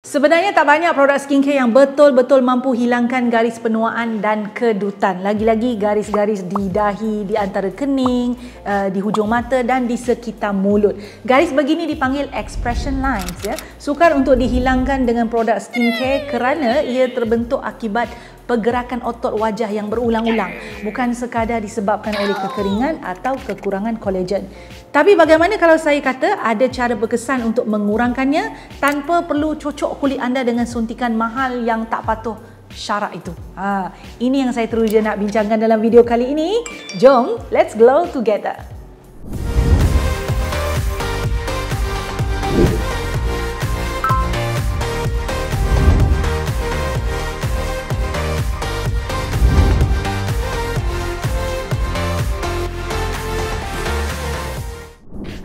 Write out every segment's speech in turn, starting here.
Sebenarnya tak banyak produk skincare yang betul-betul mampu hilangkan garis penuaan dan kedutan. Lagi-lagi garis-garis di dahi, di antara kening, di hujung mata dan di sekitar mulut. Garis begini dipanggil expression lines. Ya. Sukar untuk dihilangkan dengan produk skincare kerana ia terbentuk akibat pergerakan otot wajah yang berulang-ulang, bukan sekadar disebabkan oleh kekeringan atau kekurangan kolagen. Tapi bagaimana kalau saya kata ada cara berkesan untuk mengurangkannya tanpa perlu cocok kulit anda dengan suntikan mahal yang tak patuh syarat itu? Ini yang saya teruja nak bincangkan dalam video kali ini. Jom, let's glow together.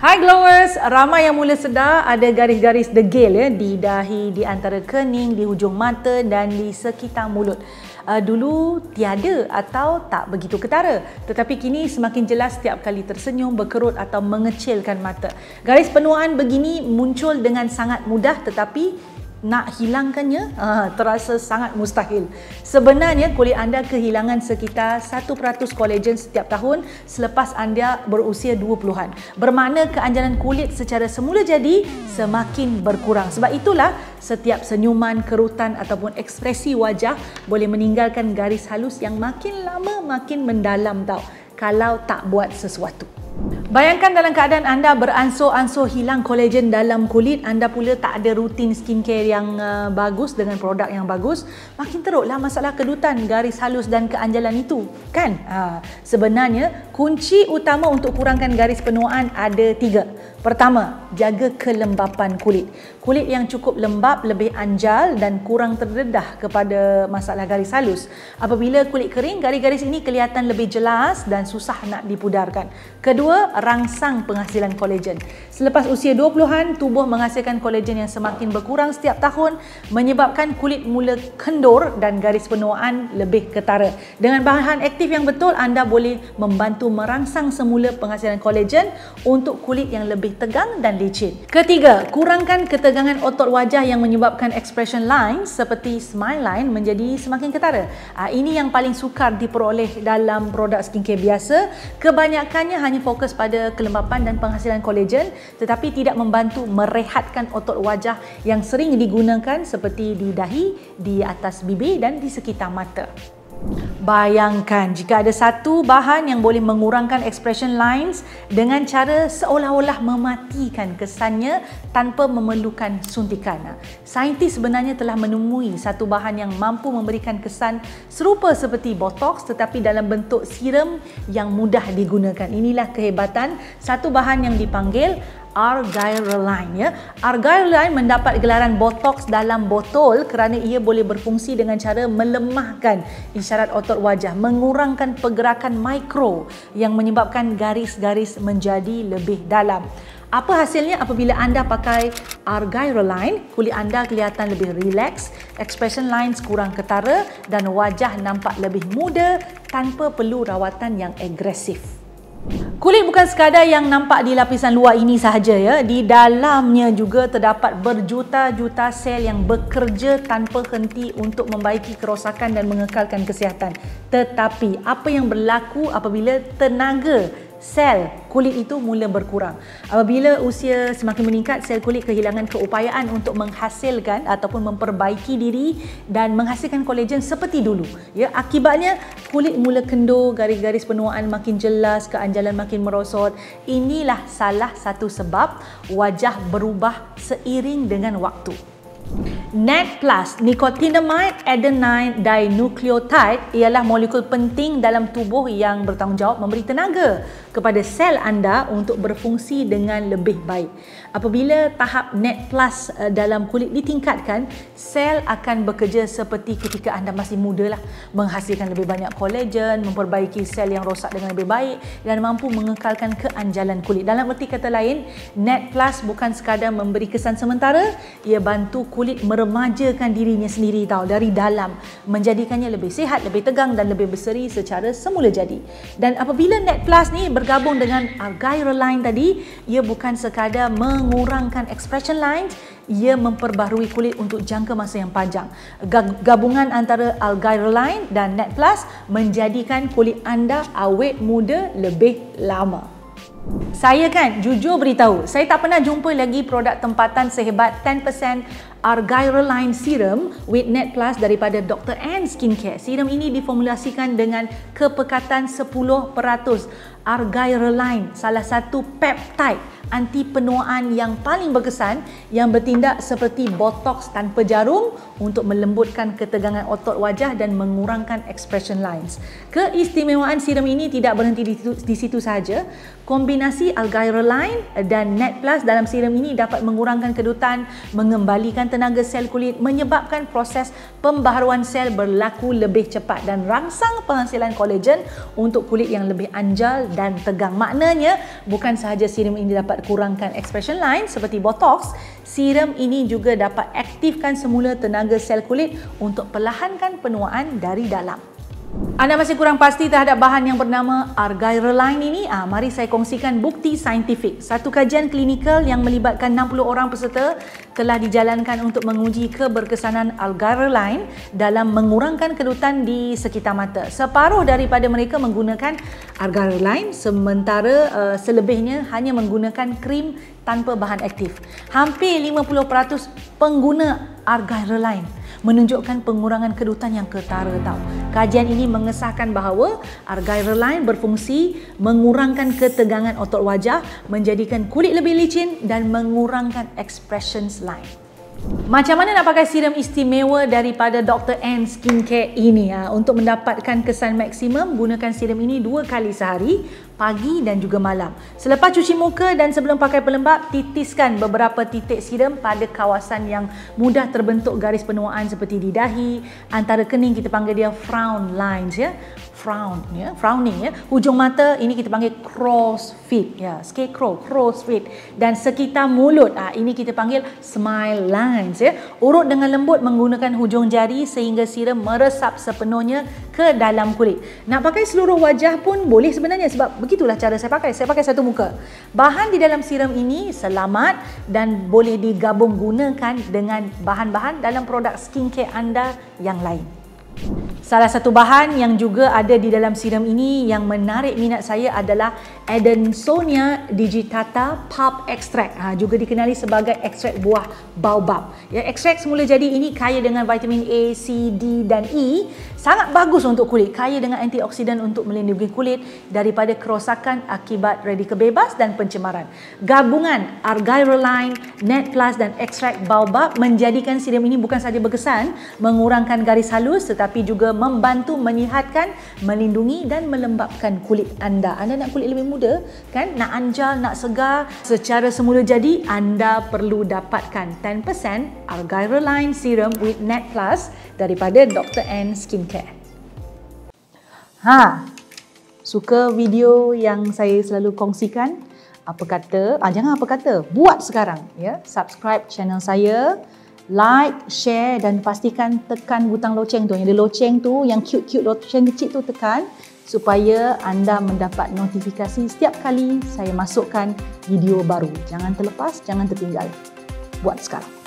Hai glowers, ramai yang mula sedar ada garis-garis degil ya di dahi, di antara kening, di hujung mata dan di sekitar mulut. Dulu tiada atau tak begitu ketara, tetapi kini semakin jelas setiap kali tersenyum, berkerut atau mengecilkan mata. Garis penuaan begini muncul dengan sangat mudah, tetapi nak hilangkannya terasa sangat mustahil. Sebenarnya kulit anda kehilangan sekitar 1% kolagen setiap tahun selepas anda berusia 20-an. Bermakna keanjalan kulit secara semula jadi semakin berkurang. Sebab itulah setiap senyuman, kerutan ataupun ekspresi wajah boleh meninggalkan garis halus yang makin lama makin mendalam tau, kalau tak buat sesuatu. Bayangkan dalam keadaan anda beransur-ansur hilang kolagen dalam kulit, anda pula tak ada rutin skincare yang bagus dengan produk yang bagus, makin teruklah masalah kedutan, garis halus dan keanjalan itu, kan? Sebenarnya kunci utama untuk kurangkan garis penuaan ada 3. Pertama, jaga kelembapan kulit. Kulit yang cukup lembap lebih anjal dan kurang terdedah kepada masalah garis halus. Apabila kulit kering, garis-garis ini kelihatan lebih jelas dan susah nak dipudarkan. Kedua, rangsang penghasilan kolagen. Selepas usia 20-an, tubuh menghasilkan kolagen yang semakin berkurang setiap tahun, menyebabkan kulit mula kendur dan garis penuaan lebih ketara. Dengan bahan aktif yang betul, anda boleh membantu merangsang semula penghasilan kolagen untuk kulit yang lebih tegang dan licin. Ketiga, kurangkan ketegangan otot wajah yang menyebabkan expression lines seperti smile line menjadi semakin ketara. Ini yang paling sukar diperoleh dalam produk skincare biasa. Kebanyakannya hanya fokus pada kelembapan dan penghasilan kolagen, tetapi tidak membantu merehatkan otot wajah yang sering digunakan seperti di dahi, di atas bibir dan di sekitar mata. Bayangkan jika ada satu bahan yang boleh mengurangkan expression lines dengan cara seolah-olah mematikan kesannya tanpa memerlukan suntikan. Saintis sebenarnya telah menemui satu bahan yang mampu memberikan kesan serupa seperti botox tetapi dalam bentuk serum yang mudah digunakan. Inilah kehebatan satu bahan yang dipanggil Argireline. Ya. Argireline mendapat gelaran botox dalam botol kerana ia boleh berfungsi dengan cara melemahkan isyarat otot wajah, mengurangkan pergerakan mikro yang menyebabkan garis-garis menjadi lebih dalam. Apa hasilnya apabila anda pakai Argireline? Kulit anda kelihatan lebih rileks, expression lines kurang ketara dan wajah nampak lebih muda tanpa perlu rawatan yang agresif. Kulit bukan sekadar yang nampak di lapisan luar ini sahaja ya. Di dalamnya juga terdapat berjuta-juta sel yang bekerja tanpa henti untuk membaiki kerosakan dan mengekalkan kesihatan. Tetapi apa yang berlaku apabila tenaga sel kulit itu mula berkurang? Apabila usia semakin meningkat, sel kulit kehilangan keupayaan untuk menghasilkan ataupun memperbaiki diri dan menghasilkan kolagen seperti dulu. Ya, akibatnya kulit mula kendur, garis-garis penuaan makin jelas, keanjalan makin merosot. Inilah salah satu sebab wajah berubah seiring dengan waktu. NAD+, nicotinamide adenine dinucleotide, ialah molekul penting dalam tubuh yang bertanggungjawab memberi tenaga kepada sel anda untuk berfungsi dengan lebih baik. Apabila tahap NAD+ dalam kulit ditingkatkan, sel akan bekerja seperti ketika anda masih muda lah, menghasilkan lebih banyak kolagen, memperbaiki sel yang rosak dengan lebih baik dan mampu mengekalkan keanjalan kulit. Dalam erti kata lain, NAD+ bukan sekadar memberi kesan sementara, ia bantu kulit meremajakan dirinya sendiri tahu, dari dalam, menjadikannya lebih sihat, lebih tegang dan lebih berseri secara semula jadi. Dan apabila Net Plus ni bergabung dengan Argyle Line tadi, ia bukan sekadar mengurangkan expression lines, ia memperbaharui kulit untuk jangka masa yang panjang. Gabungan antara Argyle Line dan Net Plus menjadikan kulit anda awet muda lebih lama. Saya kan jujur beritahu, saya tak pernah jumpa lagi produk tempatan sehebat 10% Argyle Line Serum with Net Plus daripada Dr. N Skincare. Serum ini diformulasikan dengan kepekatan 10%. Argyle Line, salah satu peptide anti penuaan yang paling berkesan yang bertindak seperti botox tanpa jarum untuk melembutkan ketegangan otot wajah dan mengurangkan expression lines. Keistimewaan serum ini tidak berhenti di situ sahaja. Kombinasi Argyle Line dan Net Plus dalam serum ini dapat mengurangkan kedutan, mengembalikan tenaga sel kulit, menyebabkan proses pembaharuan sel berlaku lebih cepat dan rangsang penghasilan kolagen untuk kulit yang lebih anjal dan tegang. Maknanya bukan sahaja serum ini dapat kurangkan expression line seperti botox, serum ini juga dapat aktifkan semula tenaga sel kulit untuk perlahankan penuaan dari dalam. Anda masih kurang pasti terhadap bahan yang bernama Argyle Line ini? Mari saya kongsikan bukti saintifik. Satu kajian klinikal yang melibatkan 60 orang peserta telah dijalankan untuk menguji keberkesanan Argyle Line dalam mengurangkan kedutan di sekitar mata. Separuh daripada mereka menggunakan Argyle Line, sementara selebihnya hanya menggunakan krim tanpa bahan aktif. Hampir 50% pengguna Argyle Line menunjukkan pengurangan kedutan yang ketara tahu. Kajian ini mengesahkan bahawa Argyle Line berfungsi mengurangkan ketegangan otot wajah, menjadikan kulit lebih licin dan mengurangkan expressions line. Macam mana nak pakai serum istimewa daripada Dr. N Skincare ini? Untuk mendapatkan kesan maksimum, gunakan serum ini 2 kali sehari, pagi dan juga malam. Selepas cuci muka dan sebelum pakai pelembap, titiskan beberapa titik serum pada kawasan yang mudah terbentuk garis penuaan seperti di dahi, antara kening kita panggil dia frown lines ya. Frowning ya. Hujung mata ini kita panggil crow's feet ya, scarecrow, crow's feet, dan sekitar mulut ini kita panggil smile lines ya. Urut dengan lembut menggunakan hujung jari sehingga serum meresap sepenuhnya ke dalam kulit. Nak pakai seluruh wajah pun boleh sebenarnya, sebab begitulah cara saya pakai. Saya pakai satu muka. Bahan di dalam serum ini selamat dan boleh digabung gunakan dengan bahan-bahan dalam produk skincare anda yang lain. Salah satu bahan yang juga ada di dalam serum ini yang menarik minat saya adalah Adansonia digitata pulp extract, juga dikenali sebagai ekstrak buah baobab. Ya, ekstrak semula jadi ini kaya dengan vitamin A, C, D dan E, sangat bagus untuk kulit, kaya dengan antioksidan untuk melindungi kulit daripada kerosakan akibat radikal bebas dan pencemaran. Gabungan Argyle Line, Net Plus dan ekstrak baobab menjadikan serum ini bukan sahaja berkesan mengurangkan garis halus, tetapi juga membantu menyihatkan, melindungi dan melembapkan kulit anda. Anda nak kulit lebih muda kan? Nak anjal, nak segar secara semula jadi, anda perlu dapatkan 10% Argyle Line Serum with Net Plus daripada Dr. N Skincare. Suka video yang saya selalu kongsikan? Apa kata? Jangan apa kata, buat sekarang ya. Subscribe channel saya, like, share dan pastikan tekan butang loceng tu. Yang ada loceng tu, yang cute-cute loceng kecil tu tekan supaya anda mendapat notifikasi setiap kali saya masukkan video baru. Jangan terlepas, jangan tertinggal. Buat sekarang.